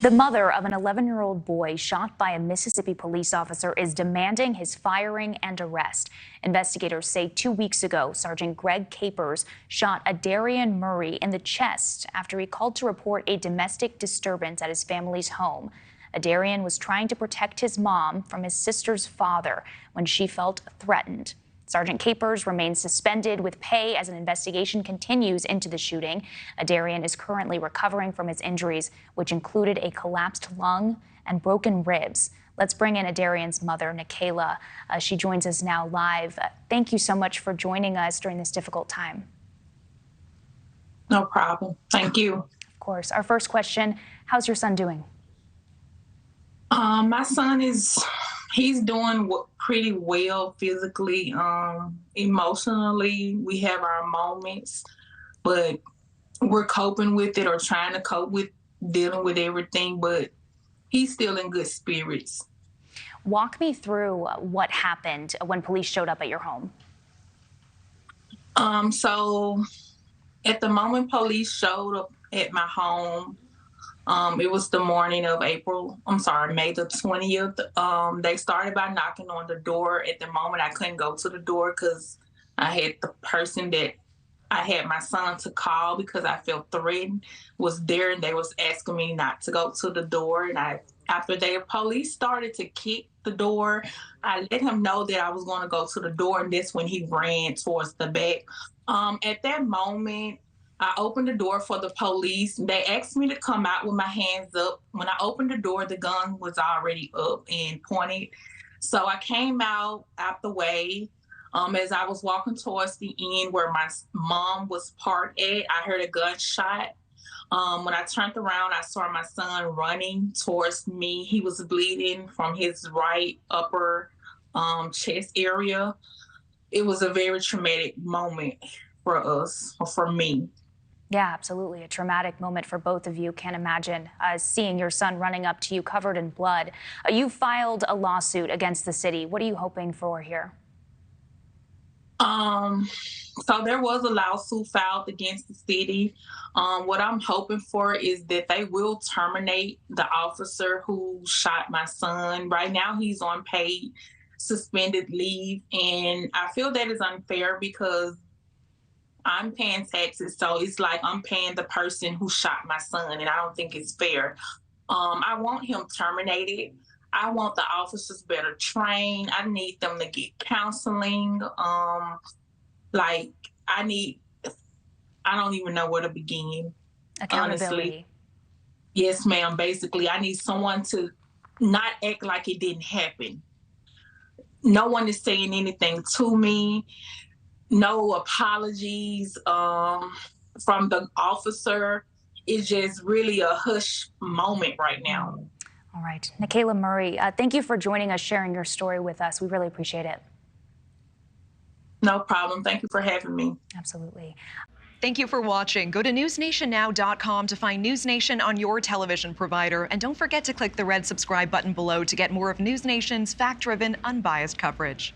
The mother of an 11-year-old boy shot by a Mississippi police officer is demanding his firing and arrest. Investigators say 2 weeks ago, Sergeant Greg Capers shot Aderrien Murry in the chest after he called to report a domestic disturbance at his family's home. Aderrien was trying to protect his mom from his sister's father when she felt threatened. Sergeant Capers remains suspended with pay as an investigation continues into the shooting. Aderrien is currently recovering from his injuries, which included a collapsed lung and broken ribs. Let's bring in Aderrien's mother, Nakala. She joins us now live. Thank you so much for joining us during this difficult time. No problem. Thank you. Of course. Our first question, how's your son doing? My son he's doing pretty well physically. Emotionally, we have our moments, but we're coping with it or trying to cope with dealing with everything, but he's still in good spirits. Walk me through what happened when police showed up at your home. So at the moment police showed up at my home, it was the morning of May the 20th. They started by knocking on the door. At the moment, I couldn't go to the door because I had the person that I had my son to call because I felt threatened was there, and they was asking me not to go to the door. And after the police started to kick the door, I let him know that I was going to go to the door, and that's when he ran towards the back. At that moment, I opened the door for the police. They asked me to come out with my hands up. When I opened the door, the gun was already up and pointed. So I came out the way. As I was walking towards the end where my mom was parked at, I heard a gunshot. When I turned around, I saw my son running towards me. He was bleeding from his right upper chest area. It was a very traumatic moment for us, or for me. Yeah, absolutely. A traumatic moment for both of you. Can't imagine seeing your son running up to you covered in blood. You filed a lawsuit against the city. What are you hoping for here? So there was a lawsuit filed against the city. What I'm hoping for is that they will terminate the officer who shot my son. Right now, he's on paid suspended leave, and I feel that is unfair because I'm paying taxes, so it's like I'm paying the person who shot my son, and I don't think it's fair. I want him terminated. I want the officers better trained. I need them to get counseling. I don't even know where to begin. Accountability. Honestly. Yes, ma'am. Basically, I need someone to not act like it didn't happen. No one is saying anything to me. No apologies from the officer. It's just really a hush moment right now. All right. Nakala Murry, thank you for joining us, sharing your story with us. We really appreciate it. No problem. Thank you for having me. Absolutely. Thank you for watching. Go to newsnationnow.com to find News Nation on your television provider. And don't forget to click the red subscribe button below to get more of News Nation's fact-driven, unbiased coverage.